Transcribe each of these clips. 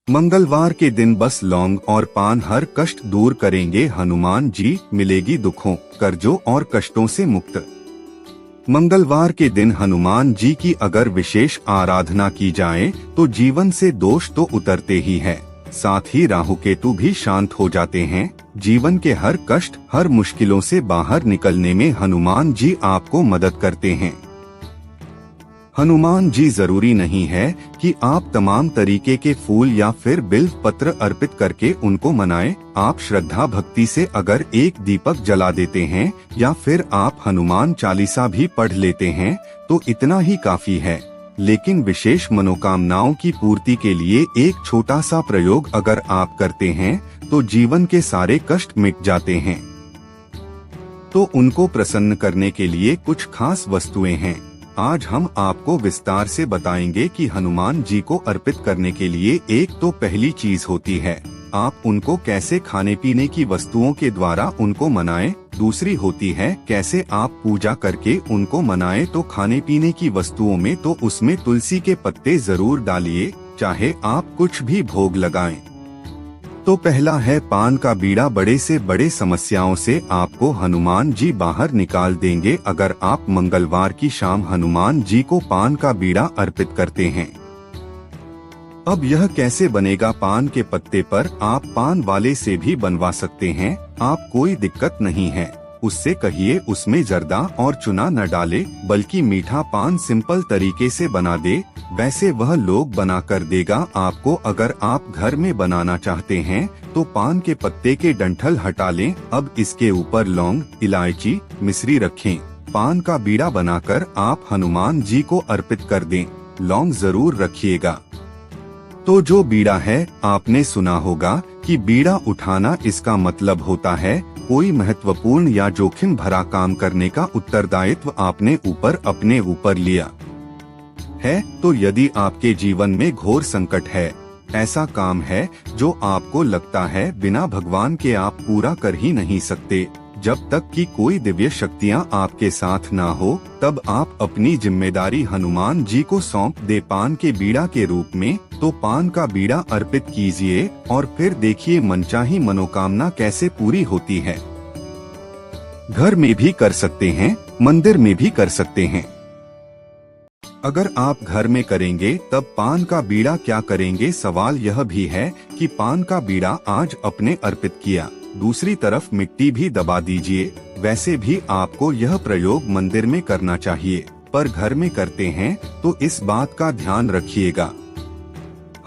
मंगलवार के दिन बस लौंग और पान हर कष्ट दूर करेंगे हनुमान जी, मिलेगी दुखों, कर्जों और कष्टों से मुक्त। मंगलवार के दिन हनुमान जी की अगर विशेष आराधना की जाए तो जीवन से दोष तो उतरते ही है, साथ ही राहु केतु भी शांत हो जाते हैं। जीवन के हर कष्ट, हर मुश्किलों से बाहर निकलने में हनुमान जी आपको मदद करते हैं। हनुमान जी जरूरी नहीं है कि आप तमाम तरीके के फूल या फिर बिल्व पत्र अर्पित करके उनको मनाएं। आप श्रद्धा भक्ति से अगर एक दीपक जला देते हैं या फिर आप हनुमान चालीसा भी पढ़ लेते हैं तो इतना ही काफी है। लेकिन विशेष मनोकामनाओं की पूर्ति के लिए एक छोटा सा प्रयोग अगर आप करते हैं तो जीवन के सारे कष्ट मिट जाते हैं। तो उनको प्रसन्न करने के लिए कुछ खास वस्तुएं हैं। आज हम आपको विस्तार से बताएंगे कि हनुमान जी को अर्पित करने के लिए एक तो पहली चीज होती है आप उनको कैसे खाने पीने की वस्तुओं के द्वारा उनको मनाएं। दूसरी होती है कैसे आप पूजा करके उनको मनाएं। तो खाने पीने की वस्तुओं में तो उसमें तुलसी के पत्ते जरूर डालिए, चाहे आप कुछ भी भोग लगाएं। तो पहला है पान का बीड़ा। बड़े से बड़े समस्याओं से आपको हनुमान जी बाहर निकाल देंगे अगर आप मंगलवार की शाम हनुमान जी को पान का बीड़ा अर्पित करते हैं। अब यह कैसे बनेगा? पान के पत्ते पर आप पान वाले से भी बनवा सकते हैं, आप कोई दिक्कत नहीं है। उससे कहिए उसमें जर्दा और चूना न डाले, बल्कि मीठा पान सिंपल तरीके से बना दे। वैसे वह लोग बना कर देगा आपको। अगर आप घर में बनाना चाहते हैं तो पान के पत्ते के डंठल हटा लें। अब इसके ऊपर लौंग, इलायची, मिश्री रखें। पान का बीड़ा बनाकर आप हनुमान जी को अर्पित कर दें। लौंग जरूर रखिएगा। तो जो बीड़ा है, आपने सुना होगा कि बीड़ा उठाना इसका मतलब होता है कोई महत्वपूर्ण या जोखिम भरा काम करने का उत्तरदायित्व आपने अपने ऊपर लिया है। तो यदि आपके जीवन में घोर संकट है, ऐसा काम है जो आपको लगता है बिना भगवान के आप पूरा कर ही नहीं सकते, जब तक कि कोई दिव्य शक्तियां आपके साथ ना हो, तब आप अपनी जिम्मेदारी हनुमान जी को सौंप दे पान के बीड़ा के रूप में। तो पान का बीड़ा अर्पित कीजिए और फिर देखिए मनचाही मनोकामना कैसे पूरी होती है। घर में भी कर सकते हैं, मंदिर में भी कर सकते हैं। अगर आप घर में करेंगे तब पान का बीड़ा क्या करेंगे? सवाल यह भी है कि पान का बीड़ा आज अपने अर्पित किया, दूसरी तरफ मिट्टी भी दबा दीजिए। वैसे भी आपको यह प्रयोग मंदिर में करना चाहिए, पर घर में करते हैं तो इस बात का ध्यान रखिएगा।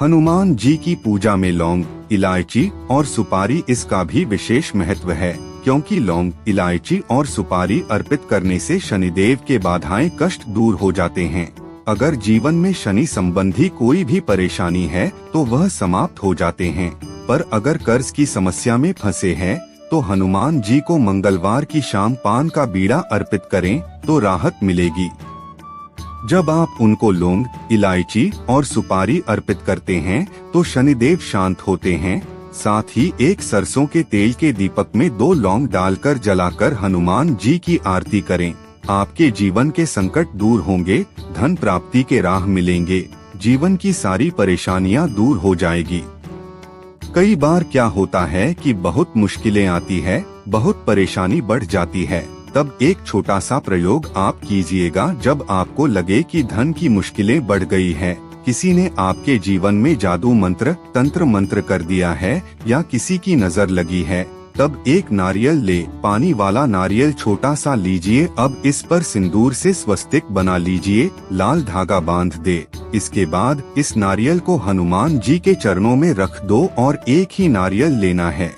हनुमान जी की पूजा में लौंग, इलायची और सुपारी इसका भी विशेष महत्व है, क्योंकि लौंग, इलायची और सुपारी अर्पित करने से शनिदेव के बाधाएं कष्ट दूर हो जाते हैं। अगर जीवन में शनि संबंधी कोई भी परेशानी है तो वह समाप्त हो जाते हैं। पर अगर कर्ज की समस्या में फंसे हैं तो हनुमान जी को मंगलवार की शाम पान का बीड़ा अर्पित करें तो राहत मिलेगी। जब आप उनको लौंग, इलायची और सुपारी अर्पित करते हैं तो शनिदेव शांत होते हैं। साथ ही एक सरसों के तेल के दीपक में 2 लौंग डालकर जलाकर हनुमान जी की आरती करें। आपके जीवन के संकट दूर होंगे, धन प्राप्ति के राह मिलेंगे, जीवन की सारी परेशानियां दूर हो जाएगी। कई बार क्या होता है कि बहुत मुश्किलें आती है, बहुत परेशानी बढ़ जाती है, तब एक छोटा सा प्रयोग आप कीजिएगा। जब आपको लगे कि धन की मुश्किलें बढ़ गई है, किसी ने आपके जीवन में जादू मंत्र, तंत्र मंत्र कर दिया है या किसी की नजर लगी है, तब एक नारियल ले, पानी वाला नारियल छोटा सा लीजिए। अब इस पर सिंदूर से स्वस्तिक बना लीजिए, लाल धागा बांध दे। इसके बाद इस नारियल को हनुमान जी के चरणों में रख दो और एक ही नारियल लेना है।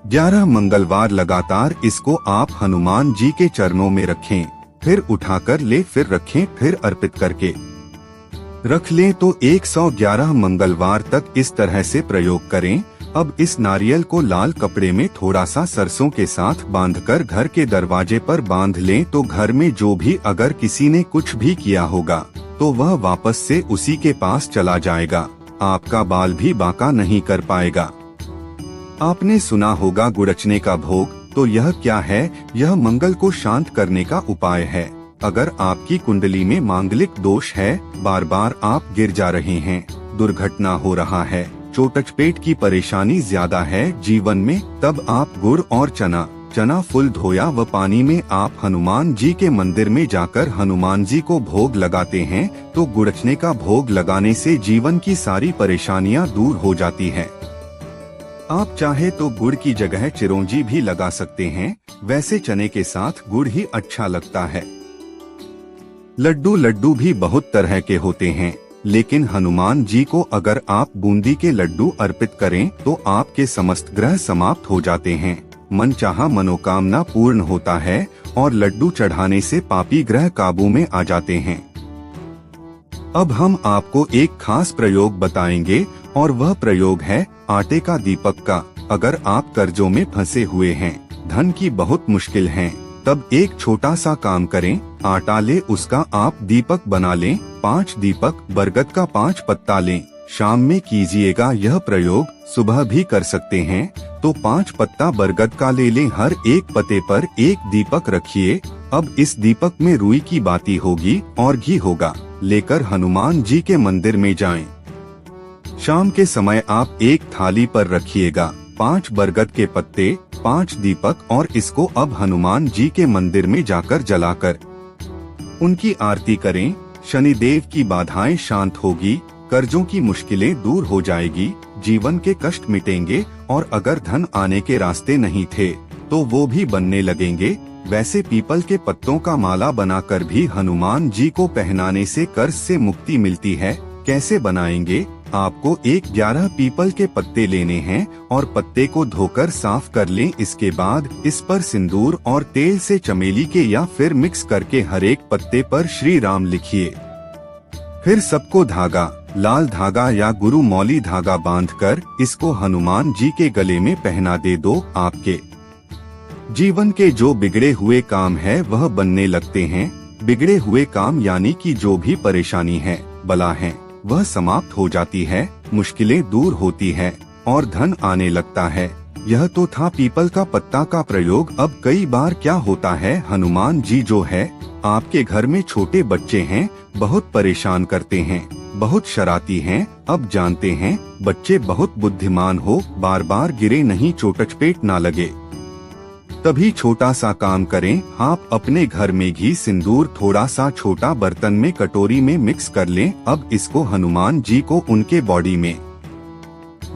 11 मंगलवार लगातार इसको आप हनुमान जी के चरणों में रखें, फिर उठाकर ले, फिर रखें, फिर अर्पित करके रख लें। तो 111 मंगलवार तक इस तरह से प्रयोग करें। अब इस नारियल को लाल कपड़े में थोड़ा सा सरसों के साथ बांधकर घर के दरवाजे पर बांध लें। तो घर में जो भी अगर किसी ने कुछ भी किया होगा तो वह वापस से उसी के पास चला जाएगा, आपका बाल भी बांका नहीं कर पाएगा। आपने सुना होगा गुड़चने का भोग, तो यह क्या है? यह मंगल को शांत करने का उपाय है। अगर आपकी कुंडली में मांगलिक दोष है, बार बार आप गिर जा रहे हैं, दुर्घटना हो रहा है, चोटचपेट की परेशानी ज्यादा है जीवन में, तब आप गुड़ और चना फूल धोया व पानी में आप हनुमान जी के मंदिर में जाकर हनुमान जी को भोग लगाते हैं, तो गुड़चने का भोग लगाने से जीवन की सारी परेशानियां दूर हो जाती है। आप चाहे तो गुड़ की जगह चिरौंजी भी लगा सकते हैं, वैसे चने के साथ गुड़ ही अच्छा लगता है। लड्डू भी बहुत तरह के होते हैं, लेकिन हनुमान जी को अगर आप बूंदी के लड्डू अर्पित करें तो आपके समस्त ग्रह समाप्त हो जाते हैं, मनचाहा मनोकामना पूर्ण होता है और लड्डू चढ़ाने से पापी ग्रह काबू में आ जाते हैं। अब हम आपको एक खास प्रयोग बताएंगे और वह प्रयोग है आटे का दीपक का। अगर आप कर्जों में फंसे हुए हैं, धन की बहुत मुश्किल है, तब एक छोटा सा काम करें, आटा ले उसका आप दीपक बना लें। 5 दीपक बरगद का 5 पत्ता लें, शाम में कीजिएगा यह प्रयोग, सुबह भी कर सकते हैं। तो 5 पत्ता बरगद का ले लें, हर एक पत्ते पर एक दीपक रखिए। अब इस दीपक में रुई की बाती होगी और घी होगा, लेकर हनुमान जी के मंदिर में जाएं। शाम के समय आप एक थाली पर रखिएगा 5 बरगद के पत्ते, 5 दीपक और इसको अब हनुमान जी के मंदिर में जाकर जलाकर उनकी आरती करें। शनिदेव की बाधाएं शांत होगी, कर्जों की मुश्किलें दूर हो जाएगी, जीवन के कष्ट मिटेंगे और अगर धन आने के रास्ते नहीं थे तो वो भी बनने लगेंगे। वैसे पीपल के पत्तों का माला बनाकर भी हनुमान जी को पहनाने से कर्ज से मुक्ति मिलती है। कैसे बनाएंगे? आपको 11 पीपल के पत्ते लेने हैं और पत्ते को धोकर साफ कर लें। इसके बाद इस पर सिंदूर और तेल से चमेली के या फिर मिक्स करके हर एक पत्ते पर श्री राम लिखिए। फिर सबको धागा, लाल धागा या गुरु मौली धागा बांधकर इसको हनुमान जी के गले में पहना दे दो। आपके जीवन के जो बिगड़े हुए काम है वह बनने लगते हैं। बिगड़े हुए काम यानी कि जो भी परेशानी है, बला है, वह समाप्त हो जाती है, मुश्किलें दूर होती है और धन आने लगता है। यह तो था पीपल का पत्ता का प्रयोग। अब कई बार क्या होता है, हनुमान जी जो है आपके घर में छोटे बच्चे हैं, बहुत परेशान करते हैं, बहुत शरारती हैं। अब जानते हैं बच्चे बहुत बुद्धिमान हो, बार बार गिरे नहीं, चोटचपेट ना लगे। तभी छोटा सा काम करें, आप अपने घर में घी सिंदूर थोड़ा सा छोटा बर्तन में कटोरी में मिक्स कर लें। अब इसको हनुमान जी को उनके बॉडी में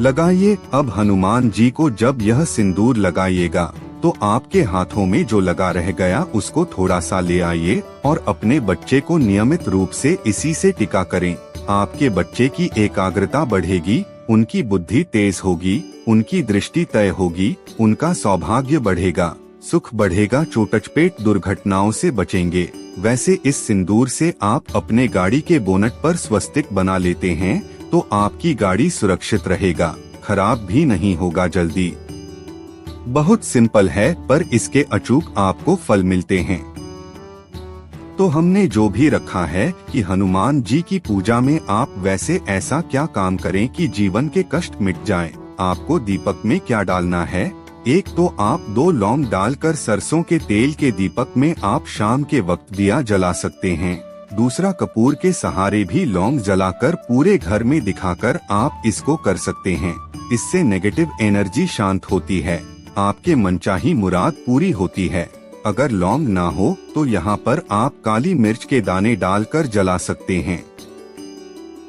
लगाइए। अब हनुमान जी को जब यह सिंदूर लगाइएगा तो आपके हाथों में जो लगा रह गया उसको थोड़ा सा ले आइए और अपने बच्चे को नियमित रूप से इसी से टिका करें। आपके बच्चे की एकाग्रता बढ़ेगी, उनकी बुद्धि तेज होगी, उनकी दृष्टि तय होगी, उनका सौभाग्य बढ़ेगा, सुख बढ़ेगा, चोटचपेट दुर्घटनाओं से बचेंगे। वैसे इस सिंदूर से आप अपने गाड़ी के बोनट पर स्वस्तिक बना लेते हैं तो आपकी गाड़ी सुरक्षित रहेगा, खराब भी नहीं होगा जल्दी। बहुत सिंपल है पर इसके अचूक आपको फल मिलते हैं। तो हमने जो भी रखा है कि हनुमान जी की पूजा में आप वैसे ऐसा क्या काम करें कि जीवन के कष्ट मिट जाएं। आपको दीपक में क्या डालना है? एक तो आप 2 लौंग डालकर सरसों के तेल के दीपक में आप शाम के वक्त दिया जला सकते हैं। दूसरा, कपूर के सहारे भी लौंग जलाकर पूरे घर में दिखाकर आप इसको कर सकते हैं। इससे नेगेटिव एनर्जी शांत होती है, आपके मनचाही मुराद पूरी होती है। अगर लौंग ना हो तो यहाँ पर आप काली मिर्च के दाने डालकर जला सकते हैं।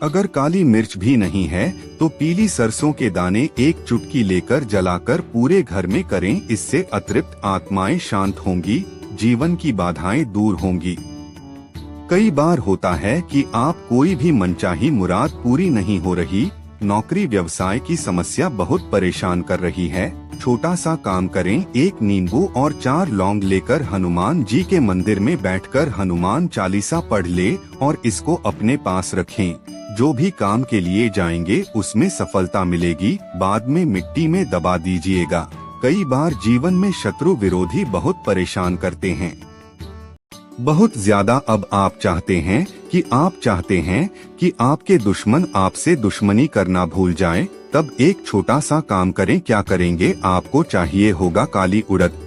अगर काली मिर्च भी नहीं है तो पीली सरसों के दाने एक चुटकी लेकर जलाकर पूरे घर में करें। इससे अतृप्त आत्माएं शांत होंगी, जीवन की बाधाएं दूर होंगी। कई बार होता है कि आप कोई भी मनचाही मुराद पूरी नहीं हो रही, नौकरी व्यवसाय की समस्या बहुत परेशान कर रही है। छोटा सा काम करें, 1 नींबू और 4 लौंग लेकर हनुमान जी के मंदिर में बैठकर हनुमान चालीसा पढ़ ले और इसको अपने पास रखें। जो भी काम के लिए जाएंगे उसमें सफलता मिलेगी। बाद में मिट्टी में दबा दीजिएगा। कई बार जीवन में शत्रु विरोधी बहुत परेशान करते हैं, बहुत ज्यादा। अब आप चाहते हैं कि आपके दुश्मन आपसे दुश्मनी करना भूल जाएं, तब एक छोटा सा काम करें। क्या करेंगे? आपको चाहिए होगा काली उड़द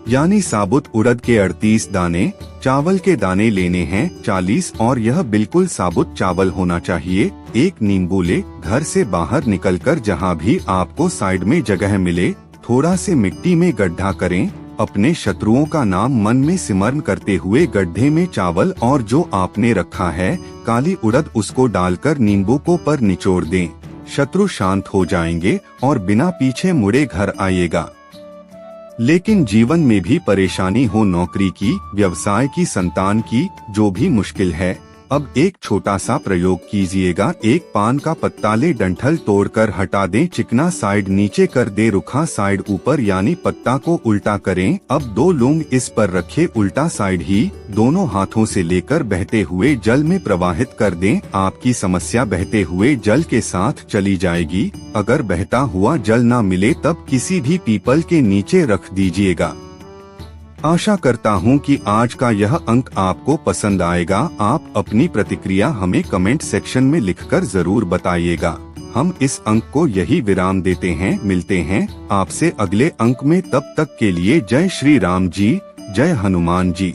यानी साबुत उड़द के 38 दाने, चावल के दाने लेने हैं 40 और यह बिल्कुल साबुत चावल होना चाहिए। एक नींबू ले, घर से बाहर निकलकर जहाँ भी आपको साइड में जगह मिले थोड़ा से मिट्टी में गड्ढा करें। अपने शत्रुओं का नाम मन में सिमरण करते हुए गड्ढे में चावल और जो आपने रखा है काली उड़द उसको डालकर नींबू को पर निचोड़ दें। शत्रु शांत हो जाएंगे और बिना पीछे मुड़े घर आएगा। लेकिन जीवन में भी परेशानी हो, नौकरी की, व्यवसाय की, संतान की, जो भी मुश्किल है, अब एक छोटा सा प्रयोग कीजिएगा। एक पान का पत्ता ले, डंठल तोड़कर हटा दें, चिकना साइड नीचे कर दे, रुखा साइड ऊपर, यानी पत्ता को उल्टा करें। अब 2 लौंग इस पर रखे, उल्टा साइड ही दोनों हाथों से लेकर बहते हुए जल में प्रवाहित कर दें। आपकी समस्या बहते हुए जल के साथ चली जाएगी। अगर बहता हुआ जल ना मिले तब किसी भी पीपल के नीचे रख दीजिएगा। आशा करता हूं कि आज का यह अंक आपको पसंद आएगा। आप अपनी प्रतिक्रिया हमें कमेंट सेक्शन में लिखकर जरूर बताइएगा। हम इस अंक को यही विराम देते हैं। मिलते हैं आपसे अगले अंक में, तब तक के लिए जय श्री राम जी, जय हनुमान जी।